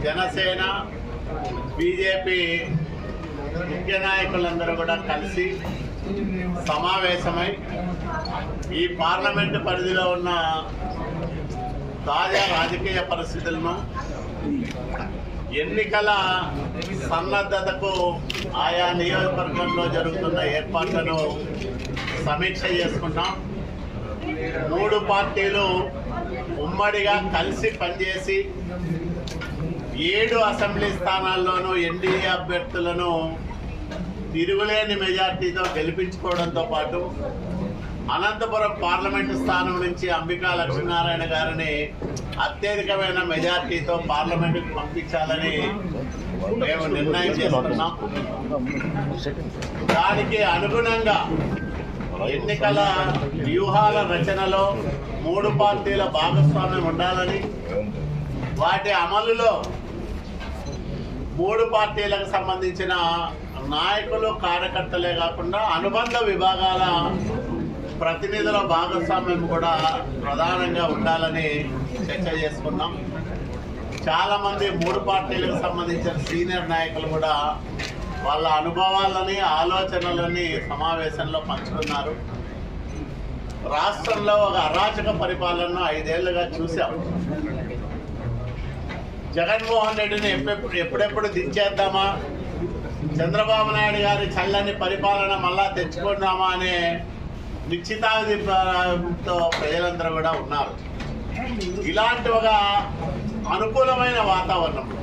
Janasena BJP ముఖ్య నాయకులందరూ కూడా కలిసి సమావేశమై ఈ పార్లమెంటు పరిధిలో ఉన్న తాజా రాజకీయ పరిస్థితులను, ఎన్నికల సన్నద్ధతకు ఆయా నియోజకవర్గంలో జరుగుతున్న ఏర్పాట్లను సమీక్ష చేసుకున్నాం. 3 పార్టీలు ఉమ్మడిగా కలిసి పనిచేసి 7 అసెంబ్లీ స్థానాల్లోనూ ఎన్డీఏ అభ్యర్థులను తిరుగులేని మెజార్టీతో గెలిపించుకోవడంతో పాటు అనంతపురం పార్లమెంటు స్థానం నుంచి అంబికా లక్ష్మీనారాయణ గారిని అత్యధికమైన మెజార్టీతో పార్లమెంటుకు పంపించాలని మేము నిర్ణయం చేసుకున్నాం. దానికి అనుగుణంగా ఎన్నికల వ్యూహాల రచనలో 3 పార్టీల భాగస్వామ్యం ఉండాలని, వాటి అమలులో 3 పార్టీలకు సంబంధించిన నాయకులు, కార్యకర్తలే కాకుండా అనుబంధ విభాగాల ప్రతినిధుల భాగస్వామ్యం కూడా ప్రధానంగా ఉండాలని చర్చ చేసుకున్నాం. చాలామంది 3 పార్టీలకు సంబంధించిన సీనియర్ నాయకులు కూడా వాళ్ళ అనుభవాలని, ఆలోచనలని సమావేశంలో పంచుకున్నారు. రాష్ట్రంలో ఒక అరాచక పరిపాలనను 5 ఏళ్లుగా చూశాం. జగన్మోహన్ రెడ్డిని ఎప్పుడెప్పుడు దించేద్దామా, చంద్రబాబు నాయుడు గారి చల్లని పరిపాలన మళ్ళా తెచ్చుకుందామా అనే నిశ్చితార్థంతో ప్రజలందరూ కూడా ఉన్నారు. ఇలాంటి ఒక అనుకూలమైన వాతావరణంలో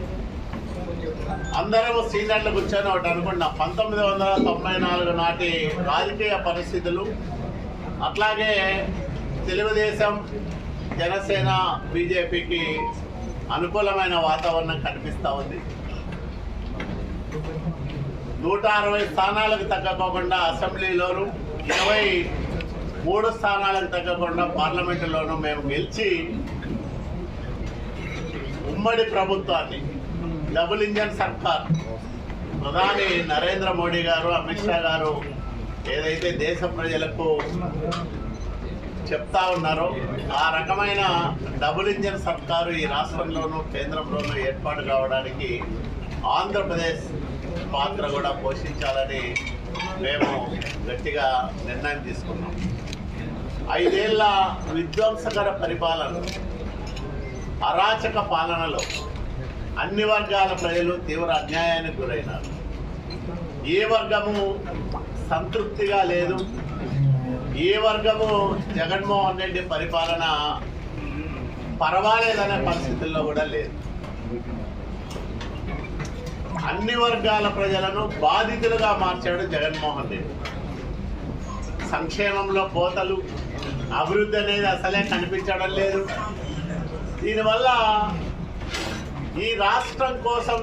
అందరూ సీనియర్లు కూర్చొని ఒకటి అనుకున్నాం. 1994 నాటి రాజకీయ పరిస్థితులు, అట్లాగే తెలుగుదేశం, జనసేన, బీజేపీకి అనుకూలమైన వాతావరణం కనిపిస్తూ ఉంది. 160 స్థానాలకు తగ్గకోకుండా అసెంబ్లీలోను, 23 స్థానాలకు తగ్గకుండా పార్లమెంటులోనూ మేము గెలిచి ఉమ్మడి ప్రభుత్వాన్ని, డబుల్ ఇంజన్ సర్కార్, ప్రధాని నరేంద్ర మోడీ గారు, అమిత్ షా గారు ఏదైతే దేశ ప్రజలకు చెప్తా ఉన్నారో ఆ రకమైన డబుల్ ఇంజన్ సర్కారు ఈ రాష్ట్రంలోనూ కేంద్రంలోనూ ఏర్పాటు కావడానికి ఆంధ్రప్రదేశ్ పాత్ర కూడా పోషించాలని మేము గట్టిగా నిర్ణయం తీసుకున్నాం. 5 ఏళ్ల విధ్వంసకర పరిపాలన, అరాచక పాలనలో అన్ని వర్గాల ప్రజలు తీవ్ర అన్యాయానికి గురైనారు. ఏ వర్గము సంతృప్తిగా లేదు, ఏ వర్గము జగన్మోహన్ రెడ్డి పరిపాలన పర్వాలేదనే పరిస్థితుల్లో కూడా లేదు. అన్ని వర్గాల ప్రజలను బాధితులుగా మార్చాడు జగన్మోహన్ రెడ్డి. సంక్షేమంలో కోతలు, అభివృద్ధి అనేది అసలే కనిపించడం లేదు. దీనివల్ల ఈ రాష్ట్రం కోసం